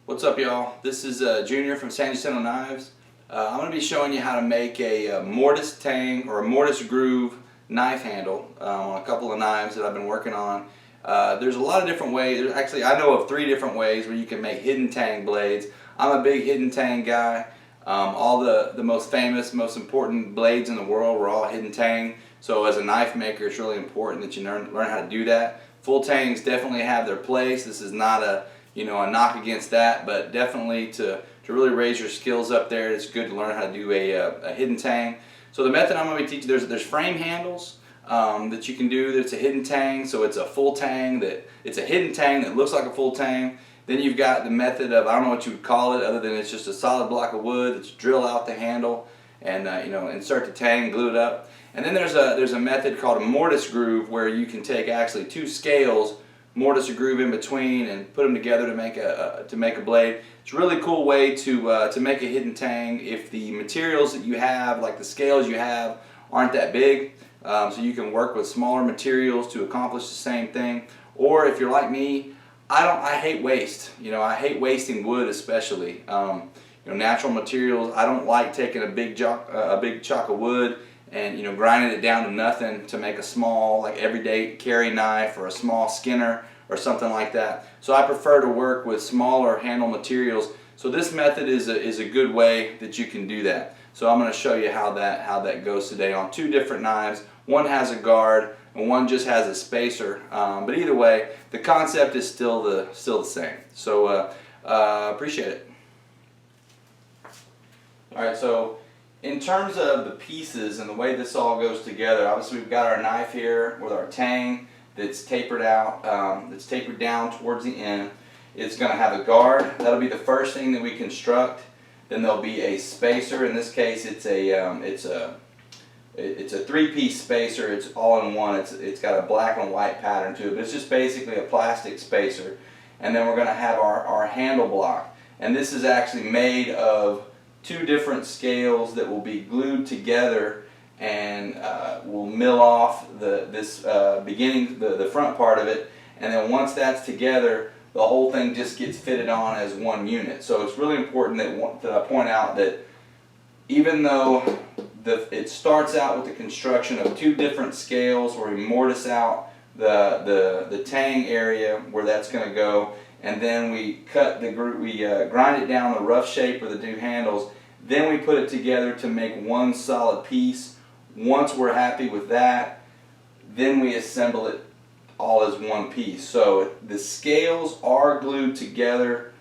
What's up, y'all? This is Junior from Jacinto Knives. I'm going to be showing you how to make a mortise tang or a mortise groove knife handle on a couple of knives that I've been working on. There's a lot of different ways. Actually, I know of 3 different ways where you can make hidden tang blades. I'm a big hidden tang guy. All the most famous, most important blades in the world were all hidden tang. So as a knife maker, it's really important that you learn how to do that. Full tangs definitely have their place. This is not a knock against that, but definitely to really raise your skills up there, it's good to learn how to do a hidden tang. So the method I'm going to be teaching, there's frame handles that you can do that's a hidden tang. So it's a full tang it's a hidden tang that looks like a full tang. Then you've got the method of, I don't know what you would call it other than it's just a solid block of wood that you drill out the handle and insert the tang, glue it up. And then there's a method called a mortise groove where you can take actually 2 scales, mortise a groove in between, and put them together to make a blade. It's a really cool way to make a hidden tang if the materials that you have, like the scales you have, aren't that big. So you can work with smaller materials to accomplish the same thing. Or if you're like me, I hate waste. I hate wasting wood, especially. Natural materials. I don't like taking a big chunk of wood and grinding it down to nothing to make a small, like, everyday carry knife or a small skinner or something like that. So I prefer to work with smaller handle materials. So this method is a good way that you can do that. So I'm going to show you how that goes today on 2 different knives. One has a guard and one just has a spacer. But either way, the concept is still the same. So appreciate it. All right, so in terms of the pieces and the way this all goes together, obviously we've got our knife here with our tang that's tapered out, that's tapered down towards the end. It's going to have a guard. That'll be the first thing that we construct. Then there'll be a spacer. In this case, it's a 3-piece spacer. It's all in one. It's got a black and white pattern to it, but it's just basically a plastic spacer. And then we're going to have our handle block. And this is actually made of 2 different scales that will be glued together, and we'll mill off the front part of it, and then once that's together, the whole thing just gets fitted on as one unit. So it's really important that I point out that even though it starts out with the construction of 2 different scales where we mortise out the tang area where that's going to go, and then we grind it down the rough shape of the 2 handles. Then we put it together to make one solid piece. Once we're happy with that, then we assemble it all as one piece. So the scales are glued together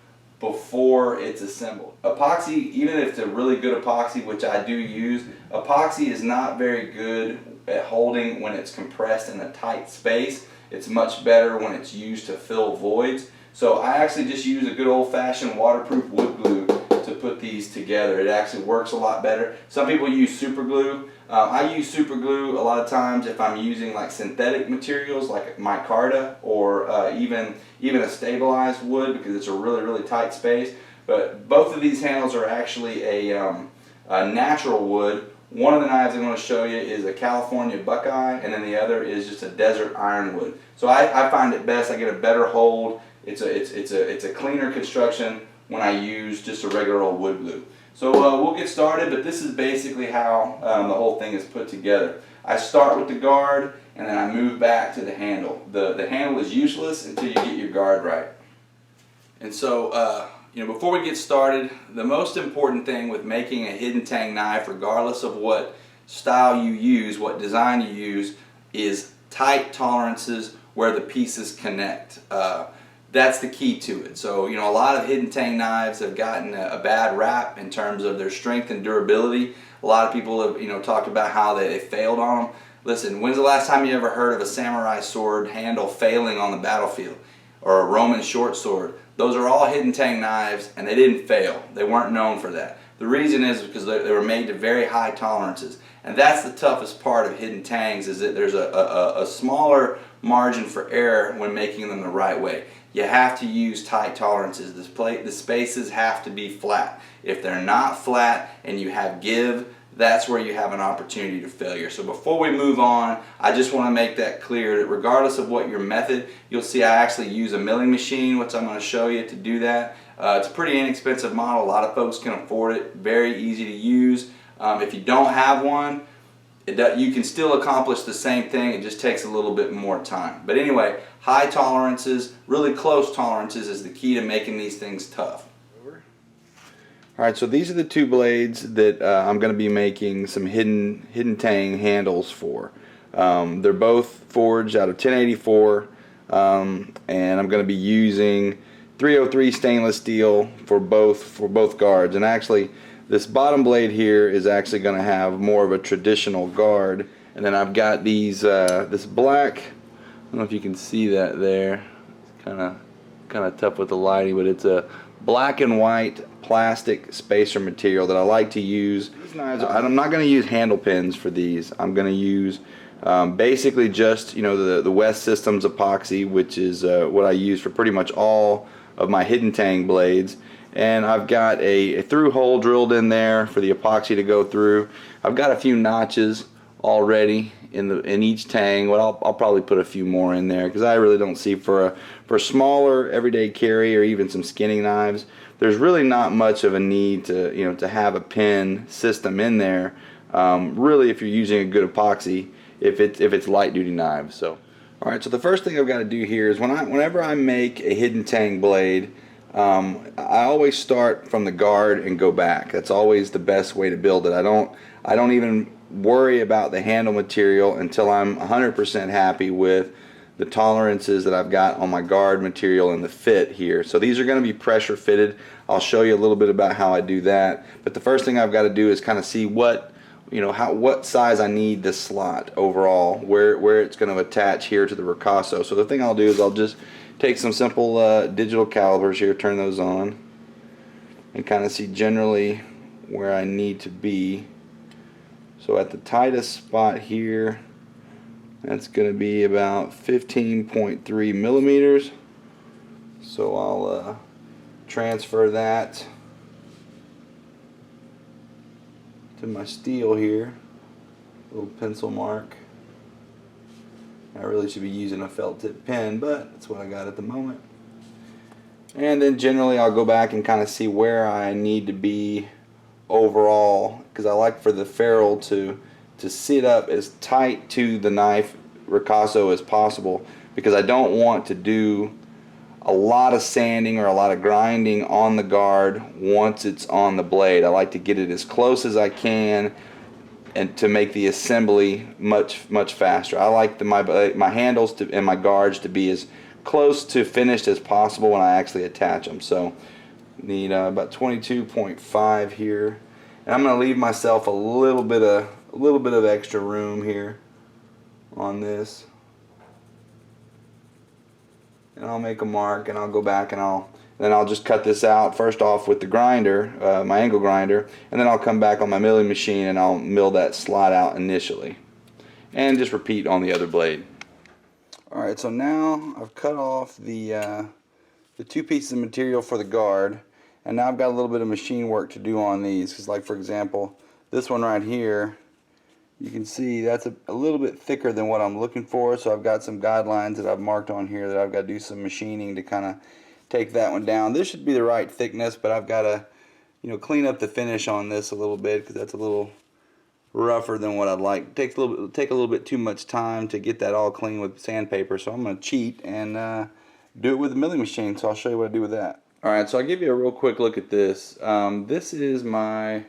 before it's assembled. Epoxy, even if it's a really good epoxy, which I do use, epoxy is not very good at holding when it's compressed in a tight space. It's much better when it's used to fill voids. So I actually just use a good old-fashioned waterproof wood glue to put these together. It actually works a lot better. Some people use super glue. I use super glue a lot of times if I'm using like synthetic materials like micarta or even a stabilized wood, because it's a really tight space. But both of these handles are actually a natural wood. One of the knives I'm going to show you is a California buckeye, and then the other is just a desert ironwood. So I find it best. I get a better hold. It's a cleaner construction when I use just a regular old wood glue. So we'll get started, but this is basically how the whole thing is put together. I start with the guard, and then I move back to the handle. The handle is useless until you get your guard right. And so before we get started, the most important thing with making a hidden tang knife, regardless of what style you use, what design you use, is tight tolerances where the pieces connect. That's the key to it. So a lot of hidden tang knives have gotten a bad rap in terms of their strength and durability. A lot of people have talked about how they failed on them. Listen, when's the last time you ever heard of a samurai sword handle failing on the battlefield, or a Roman short sword? Those are all hidden tang knives, and they didn't fail. They weren't known for that. The reason is because they were made to very high tolerances, and that's the toughest part of hidden tangs, is that there's a smaller margin for error when making them the right way. You have to use tight tolerances. The spaces have to be flat. If they're not flat and you have give, that's where you have an opportunity to failure. So before we move on, I just want to make that clear that regardless of what your method, you'll see I actually use a milling machine, which I'm going to show you to do that. It's a pretty inexpensive model. A lot of folks can afford it. Very easy to use. If you don't have one, you can still accomplish the same thing. It just takes a little bit more time. But anyway, high tolerances, really close tolerances is the key to making these things tough. Alright, so these are the two blades that I'm going to be making some hidden tang handles for. They're both forged out of 1084, and I'm going to be using 303 stainless steel for both guards. And actually, this bottom blade here is actually going to have more of a traditional guard. And then I've got these this black. I don't know if you can see that there. It's kind of tough with the lighting, but it's a black and white plastic spacer material that I like to use. These knives, I'm not going to use handle pins for these. I'm going to use basically just, you know, the West Systems epoxy, which is what I use for pretty much all of my hidden tang blades. And I've got a through hole drilled in there for the epoxy to go through. I've got a few notches already in each tang. Well, I'll probably put a few more in there because I really don't see for smaller everyday carry or even some skinning knives, there's really not much of a need to, you know, to have a pin system in there. Really, if you're using a good epoxy, if it's light duty knives. So, all right. So the first thing I've got to do here is whenever I make a hidden tang blade, I always start from the guard and go back. That's always the best way to build it. I don't even worry about the handle material until I'm 100% happy with the tolerances that I've got on my guard material and the fit here. So these are going to be pressure fitted. I'll show you a little bit about how I do that. But the first thing I've got to do is kind of see what size I need this slot overall, where it's going to attach here to the ricasso. So the thing I'll do is I'll just take some simple digital calipers here, turn those on, and kind of see generally where I need to be. So at the tightest spot here, that's going to be about 15.3 millimeters. So I'll transfer that to my steel here, little pencil mark. I really should be using a felt tip pen, but that's what I got at the moment. And then generally I'll go back and kind of see where I need to be overall, because I like for the ferrule to sit up as tight to the knife ricasso as possible, because I don't want to do a lot of sanding or a lot of grinding on the guard once it's on the blade. I like to get it as close as I can and to make the assembly much faster. I like my handles and my guards to be as close to finished as possible when I actually attach them. So need about 22.5 here, and I'm going to leave myself a little bit of extra room here on this, and I'll make a mark, and I'll go back and then I'll just cut this out first off with the grinder, my angle grinder, and then I'll come back on my milling machine and I'll mill that slot out initially, and just repeat on the other blade. Alright, so now I've cut off the two pieces of material for the guard, and now I've got a little bit of machine work to do on these, because like for example this one right here, you can see that's a little bit thicker than what I'm looking for, so I've got some guidelines that I've marked on here that I've got to do some machining to kind of take that one down. This should be the right thickness, but I've got to, you know, clean up the finish on this a little bit because that's a little rougher than what I'd like. It will take a little bit too much time to get that all clean with sandpaper, so I'm going to cheat and do it with the milling machine. So I'll show you what I do with that. Alright, so I'll give you a real quick look at this. This is my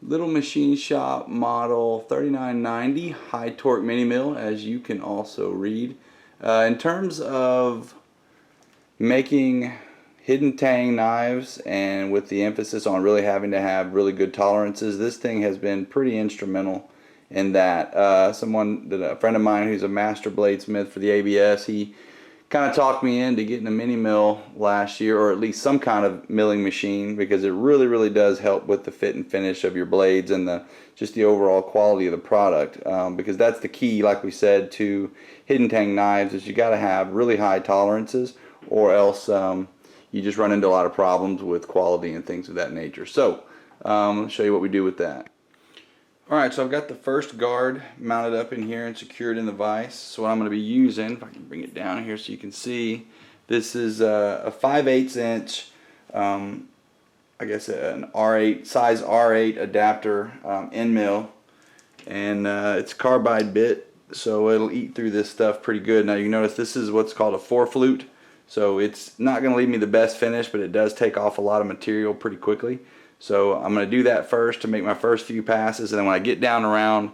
Little Machine Shop model 3990 high torque mini mill, as you can also read. In terms of making hidden tang knives, and with the emphasis on really having to have really good tolerances, this thing has been pretty instrumental in that. A friend of mine who's a master bladesmith for the ABS, he kind of talked me into getting a mini mill last year, or at least some kind of milling machine, because it really does help with the fit and finish of your blades and just the overall quality of the product, because that's the key, like we said, to hidden tang knives, is you got to have really high tolerances, or else you just run into a lot of problems with quality and things of that nature. So let me show you what we do with that. Alright, so I've got the first guard mounted up in here and secured in the vise. So what I'm going to be using, if I can bring it down here so you can see, this is a 5/8 inch, I guess an R8, size R8 adapter end mill. And it's a carbide bit, so it'll eat through this stuff pretty good. Now you notice this is what's called a 4-flute. So it's not going to leave me the best finish, but it does take off a lot of material pretty quickly. So I'm going to do that first to make my first few passes, and then when I get down around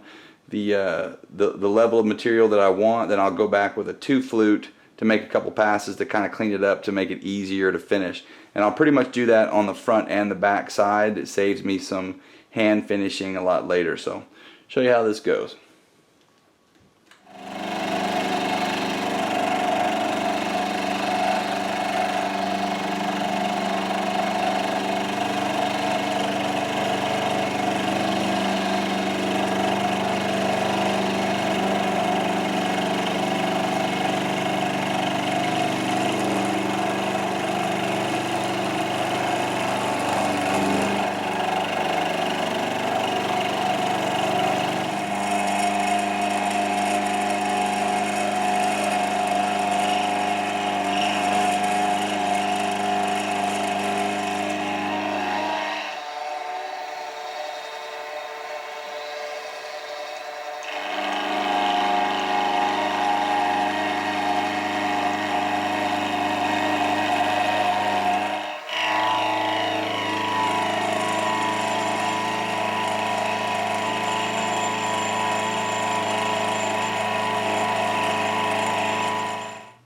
the level of material that I want, then I'll go back with a 2-flute to make a couple passes to kind of clean it up to make it easier to finish. And I'll pretty much do that on the front and the back side. It saves me some hand finishing a lot later. So show you how this goes.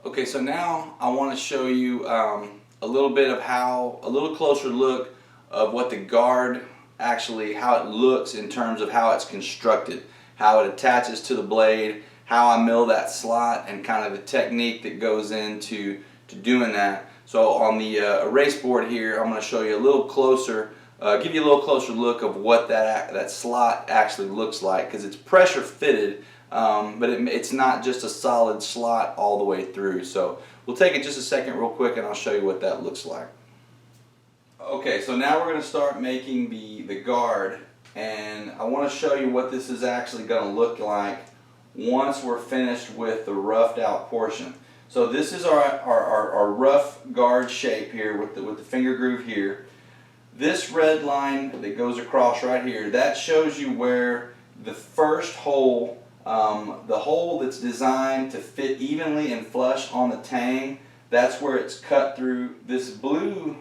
Okay, so now I want to show you a little bit of a little closer look of what the guard actually, how it looks in terms of how it's constructed, how it attaches to the blade, how I mill that slot, and kind of the technique that goes into doing that. So on the erase board here, I'm going to show you a little closer, give you a little closer look of what that slot actually looks like, because it's pressure fitted. But it's not just a solid slot all the way through. So we'll take it just a second real quick and I'll show you what that looks like. Okay, so now we're going to start making the guard, and I want to show you what this is actually going to look like once we're finished with the roughed out portion. So this is our rough guard shape here with the finger groove here. This red line that goes across right here, that shows you where the first hole, the hole that's designed to fit evenly and flush on the tang, that's where it's cut through. This blue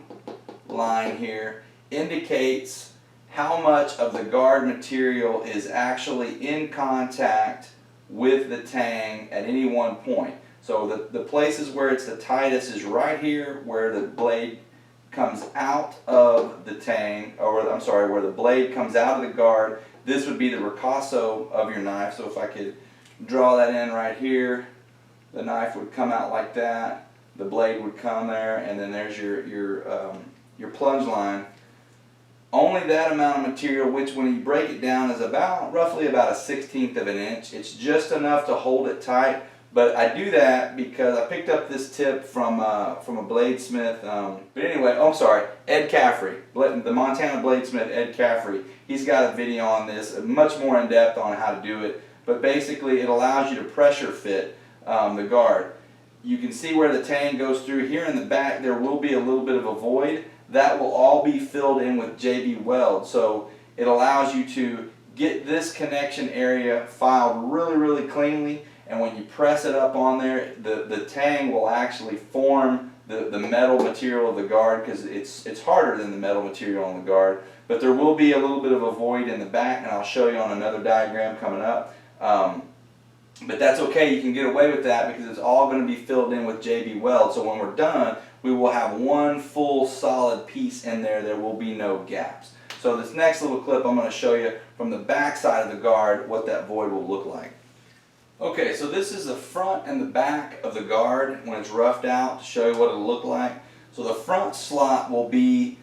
line here indicates how much of the guard material is actually in contact with the tang at any one point. So the places where it's the tightest is right here where the blade comes out of the tang, or I'm sorry, where the blade comes out of the guard. This would be the ricasso of your knife. So if I could draw that in right here, the knife would come out like that, the blade would come there, and then there's your plunge line. Only that amount of material, which when you break it down is roughly about 1/16 of an inch. It's just enough to hold it tight. But I do that because I picked up this tip from a bladesmith. But anyway, oh, I'm sorry, Ed Caffrey, the Montana bladesmith Ed Caffrey. He's got a video on this, much more in depth on how to do it. But basically, it allows you to pressure fit the guard. You can see where the tang goes through. Here in the back, there will be a little bit of a void. That will all be filled in with JB weld. So it allows you to get this connection area filed really, really cleanly. And when you press it up on there, the tang will actually form the metal material of the guard, because it's harder than the metal material on the guard. But there will be a little bit of a void in the back, and I'll show you on another diagram coming up. But that's okay, you can get away with that because it's all going to be filled in with JB weld. So when we're done, we will have one full solid piece in there. There will be no gaps. So this next little clip, I'm going to show you from the back side of the guard what that void will look like. Okay, so this is the front and the back of the guard when it's roughed out, to show you what it'll look like. So the front slot will be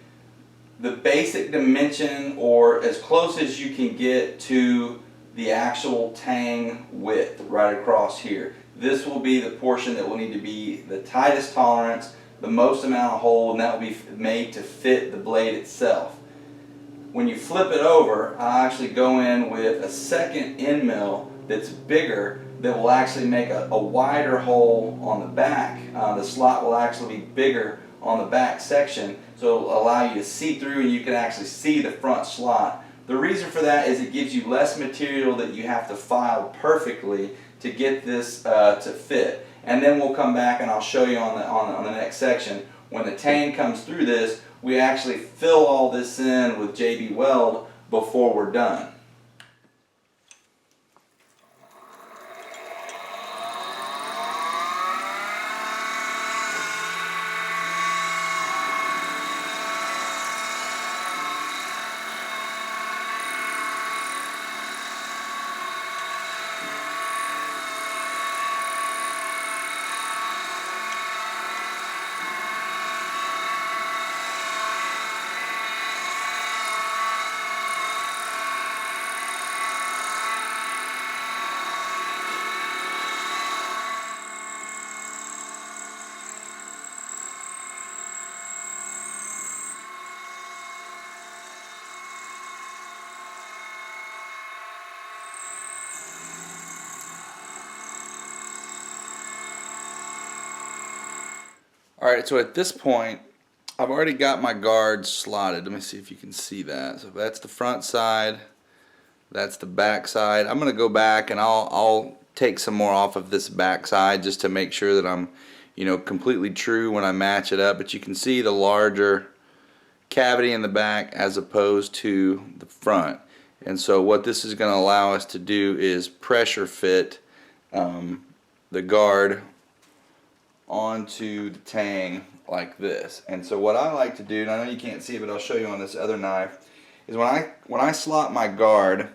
the basic dimension, or as close as you can get to the actual tang width right across here. This will be the portion that will need to be the tightest tolerance, the most amount of hole, and that will be made to fit the blade itself. when you flip it over, I actually go in with a second end mill that's bigger, that will actually make a wider hole on the back. The slot will actually be bigger on the back section, so it'll allow you to see through and you can actually see the front slot. The reason for that is it gives you less material that you have to file perfectly to get this to fit. And then we'll come back and I'll show you on the next section. When the Tang comes through this, we actually fill all this in with JB Weld before we're done. Alright, so at this point, I've already got my guards slotted. Let me see if you can see that. So that's the front side, that's the back side. I'm going to go back and I'll take some more off of this back side just to make sure that I'm, you know, completely true when I match it up. But you can see the larger cavity in the back as opposed to the front. And so what this is going to allow us to do is pressure fit the guard onto the Tang like this. And so what I like to do, and I know you can't see it, but I'll show you on this other knife, is when I slot my guard,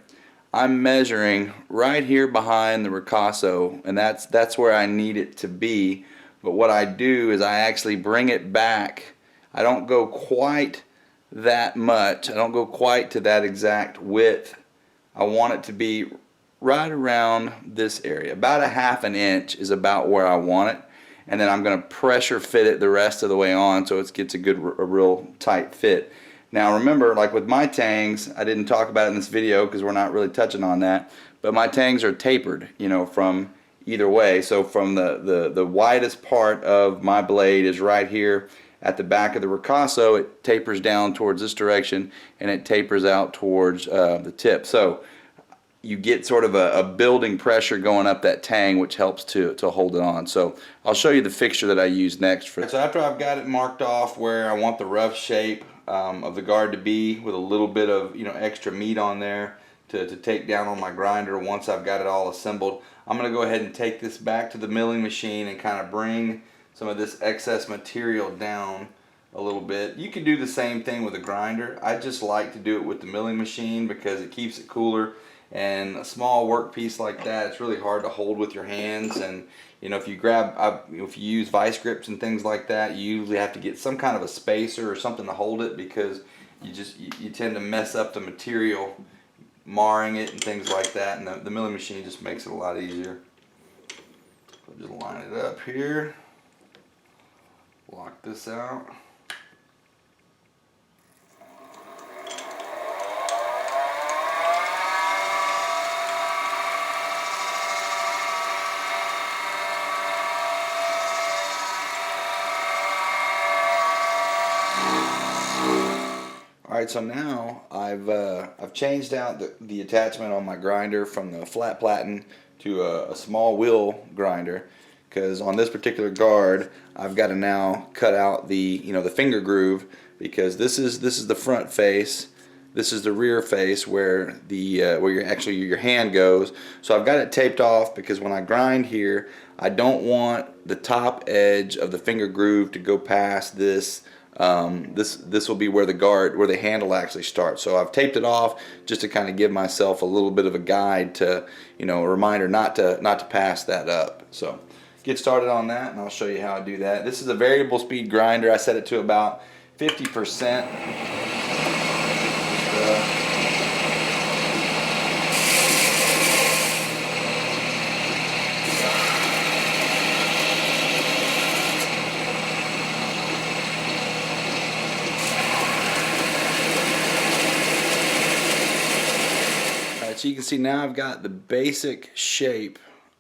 I'm measuring right here behind the ricasso, and that's where I need it to be. But what I do is I actually bring it back. I don't go quite that much. I don't go quite to that exact width. I want it to be right around this area. About a ½ an inch is about where I want it. And then I'm going to pressure fit it the rest of the way on so it gets a real tight fit. Now remember, like with my tangs, I didn't talk about it in this video because we're not really touching on that, but my tangs are tapered, you know, from either way. So from the widest part of my blade is right here at the back of the ricasso. It tapers down towards this direction and it tapers out towards the tip. So you get sort of a building pressure going up that Tang, which helps to hold it on. So I'll show you the fixture that I use next. So after I've got it marked off where I want the rough shape of the guard to be, with a little bit of, you know, extra meat on there to take down on my grinder once I've got it all assembled, I'm going to go ahead and take this back to the milling machine and kind of bring some of this excess material down a little bit. You can do the same thing with a grinder. I just like to do it with the milling machine because it keeps it cooler. And a small workpiece like that, it's really hard to hold with your hands. And you know, if you use vice grips and things like that, you usually have to get some kind of a spacer or something to hold it, because you tend to mess up the material, marring it and things like that. And the milling machine just makes it a lot easier. So just line it up here, lock this out. Alright, so now I've changed out the attachment on my grinder from the flat platen to a small wheel grinder, because on this particular guard I've got to now cut out the finger groove, because this is the front face, this is the rear face where your hand goes. So I've got it taped off because when I grind here, I don't want the top edge of the finger groove to go past this. This will be where the handle actually starts. So I've taped it off just to kind of give myself a little bit of a guide, to, you know, a reminder not to pass that up. So get started on that and I'll show you how I do that. This is a variable speed grinder. I set it to about 50%. so you can see now I've got the basic shape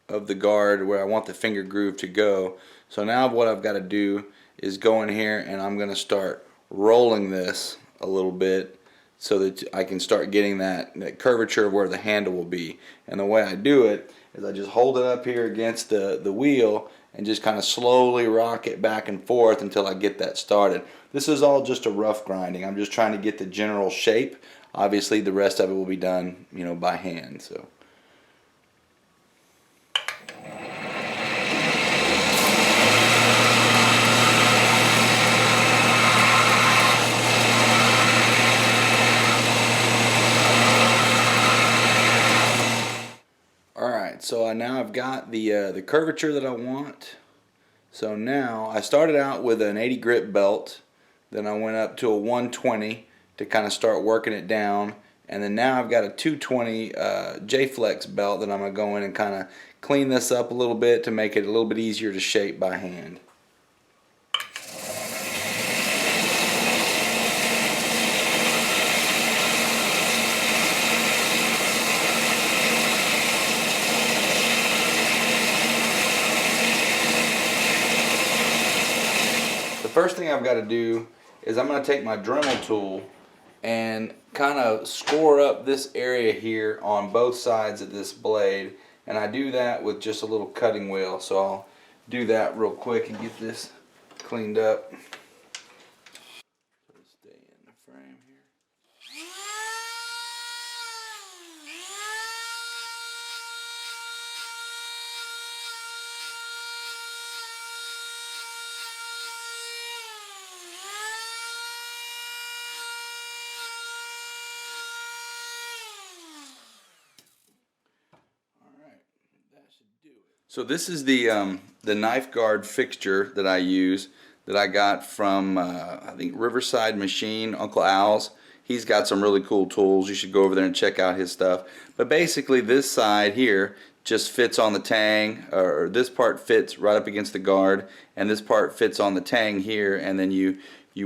of the guard where I want the finger groove to go. So now what I've got to do is go in here and I'm going to start rolling this a little bit so that I can start getting that curvature of where the handle will be. And the way I do it is I just hold it up here against the wheel and just kind of slowly rock it back and forth until I get that started. This is all just a rough grinding. I'm just trying to get the general shape. Obviously the rest of it will be done, you know, by hand. So. Alright, so now I've got the curvature that I want. So now I started out with an 80 grit belt, then I went up to a 120 to kind of start working it down, and then now I've got a 220 J-Flex belt that I'm going to go in and kind of clean this up a little bit to make it a little bit easier to shape by hand. The first thing I've got to do is I'm going to take my Dremel tool and kind of score up this area here on both sides of this blade, and I do that with just a little cutting wheel. So I'll do that real quick and get this cleaned up. Stay in the frame here. So this is the knife guard fixture that I use, that I got from I think Riverside Machine, Uncle Al's. He's got some really cool tools. You should go over there and check out his stuff. But basically this side here just fits on the tang, or this part fits right up against the guard, and this part fits on the tang here, and then you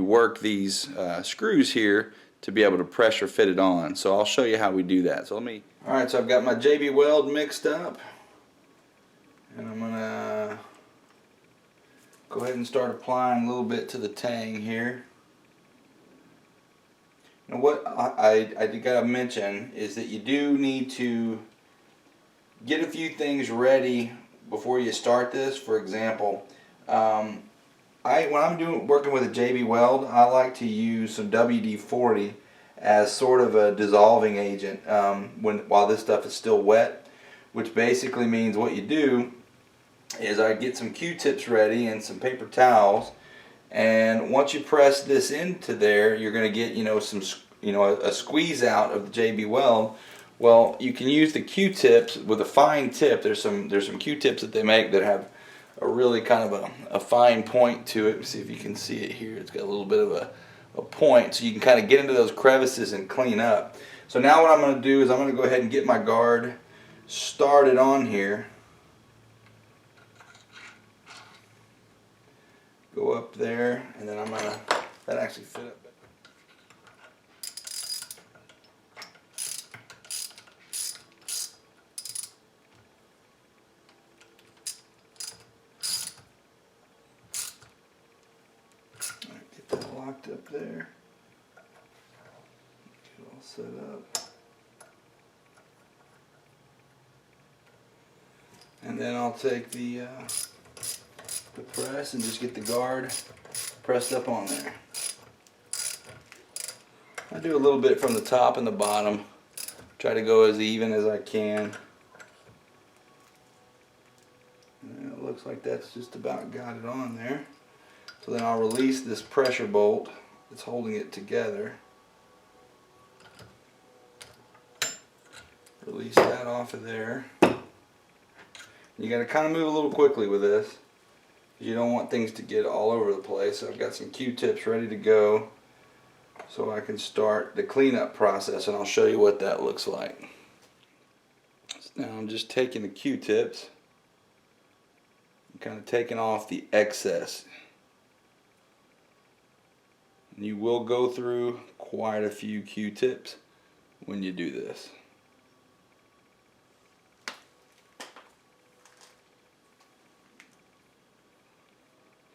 work these screws here to be able to pressure fit it on. So I'll show you how we do that. So alright, so I've got my JB Weld mixed up. And I'm going to go ahead and start applying a little bit to the tang here. Now what I got to mention is that you do need to get a few things ready before you start this. For example, when I'm working with a JB Weld, I like to use some WD-40 as sort of a dissolving agent while this stuff is still wet, which basically means what you do is I get some Q-tips ready and some paper towels, and once you press this into there, you're going to get a squeeze out of the JB Weld. Well, you can use the Q-tips with a fine tip. There's some Q-tips that they make that have a really kind of a fine point to it. Let's see if you can see it here. It's got a little bit of a point, so you can kind of get into those crevices and clean up. So now what I'm going to do is I'm going to go ahead and get my guard started on here. Go up there, and then I'm going to, that actually fit up. Alright, get that locked up there. Get it all set up. And then I'll take the press and just get the guard pressed up on there. I do a little bit from the top and the bottom. Try to go as even as I can. And it looks like that's just about got it on there. So then I'll release this pressure bolt that's holding it together. Release that off of there. You got to kind of move a little quickly with this. You don't want things to get all over the place. So I've got some Q-tips ready to go so I can start the cleanup process, and I'll show you what that looks like. So now I'm just taking the Q-tips and kind of taking off the excess. And you will go through quite a few Q-tips when you do this.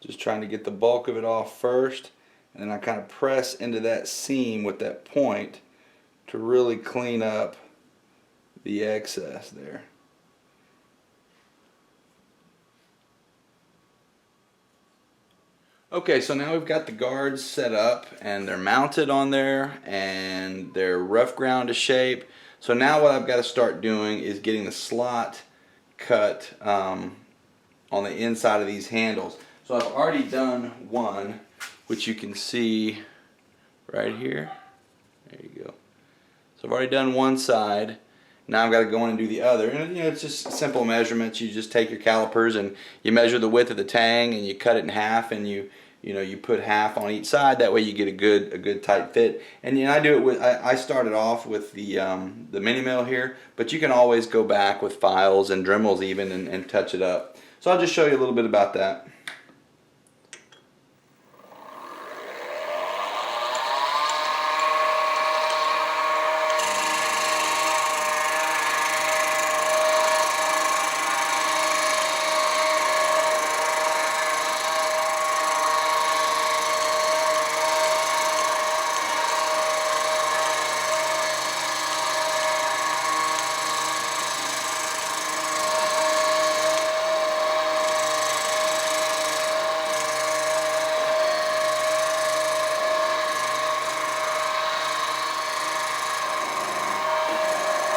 Just trying to get the bulk of it off first, and then I kind of press into that seam with that point to really clean up the excess there. Okay, so now we've got the guards set up and they're mounted on there and they're rough ground to shape. So now what I've got to start doing is getting the slot cut on the inside of these handles. So I've already done one, which you can see right here. There you go. So I've already done one side. Now I've got to go in and do the other. And it's just simple measurements. You just take your calipers and you measure the width of the tang and you cut it in half, and you put half on each side. That way you get a good tight fit. And I do it with, I started off with the mini mill here, but you can always go back with files and Dremels even and touch it up. So I'll just show you a little bit about that.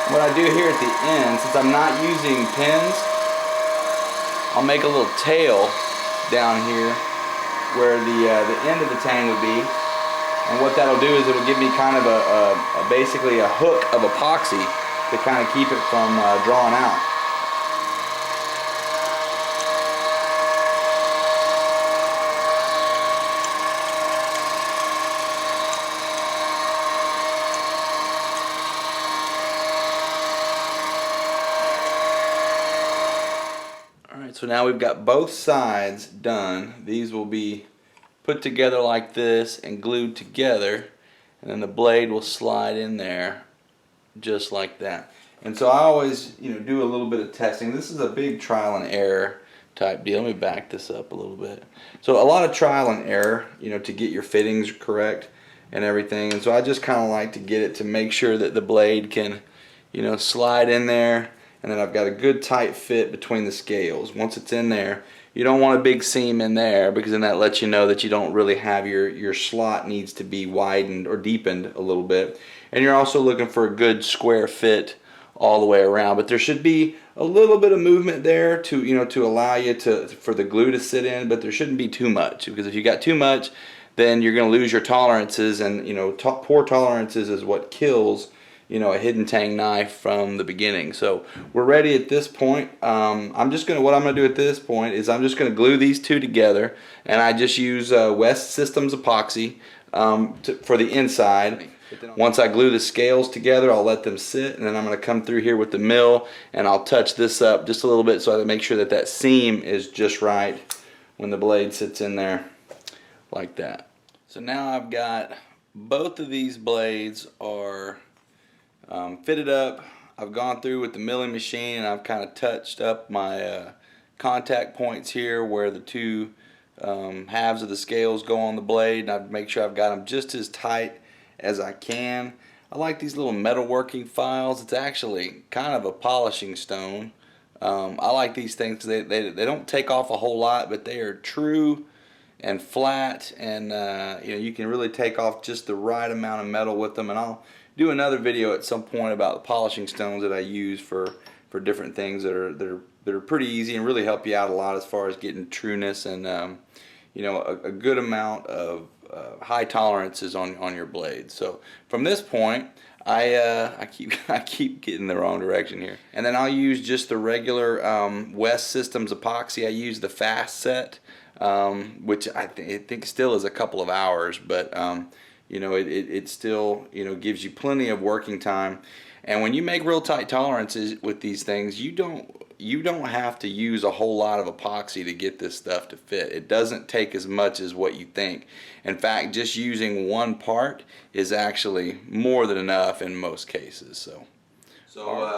What I do here at the end, since I'm not using pins, I'll make a little tail down here where the end of the tang would be, and what that'll do is it'll give me kind of basically a hook of epoxy to kind of keep it from drawing out. So now we've got both sides done. These will be put together like this and glued together, and then the blade will slide in there just like that. And so I always do a little bit of testing. This is a big trial and error type deal. Let me back this up a little bit. So a lot of trial and error, to get your fittings correct and everything. And so I just kind of like to get it to make sure that the blade can slide in there. And then I've got a good tight fit between the scales. Once it's in there, you don't want a big seam in there, because then that lets you know that you don't really have your slot needs to be widened or deepened a little bit. And you're also looking for a good square fit all the way around. But there should be a little bit of movement there to allow you for the glue to sit in, but there shouldn't be too much, because if you got too much, then you're going to lose your tolerances, and poor tolerances is what kills a hidden tang knife from the beginning. So we're ready at this point. What I'm gonna do at this point is I'm just gonna glue these two together, and I just use West Systems epoxy for the inside. Once I glue the scales together, I'll let them sit, and then I'm gonna come through here with the mill and I'll touch this up just a little bit so I make sure that seam is just right when the blade sits in there like that. So now I've got both of these blades are fitted up. I've gone through with the milling machine and I've kind of touched up my contact points here where the two halves of the scales go on the blade, and I make sure I've got them just as tight as I can. I like these little metalworking files. It's actually kind of a polishing stone. I like these things because they don't take off a whole lot, but they are true and flat, and you can really take off just the right amount of metal with them. And I'll do another video at some point about the polishing stones that I use for different things that are pretty easy and really help you out a lot as far as getting trueness and a good amount of high tolerances on your blade. So from this point, I keep getting the wrong direction here. And then I'll use just the regular West Systems epoxy. I use the fast set, which I think still is a couple of hours, but it still gives you plenty of working time. And when you make real tight tolerances with these things, you don't have to use a whole lot of epoxy to get this stuff to fit. It doesn't take as much as what you think. In fact, just using one part is actually more than enough in most cases. So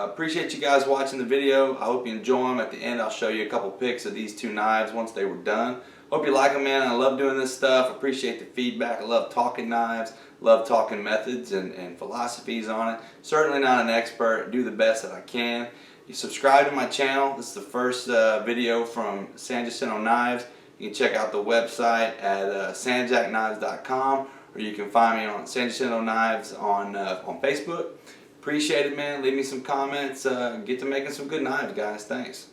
appreciate you guys watching the video. I hope you enjoy them. At the end, I'll show you a couple pics of these two knives once they were done. Hope you like them, man. I love doing this stuff. Appreciate the feedback. I love talking knives. Love talking methods and philosophies on it. Certainly not an expert. Do the best that I can. You subscribe to my channel. This is the first video from San Jacinto Knives. You can check out the website at sanjackknives.com, or you can find me on San Jacinto Knives on Facebook. Appreciate it, man. Leave me some comments. Get to making some good knives, guys. Thanks.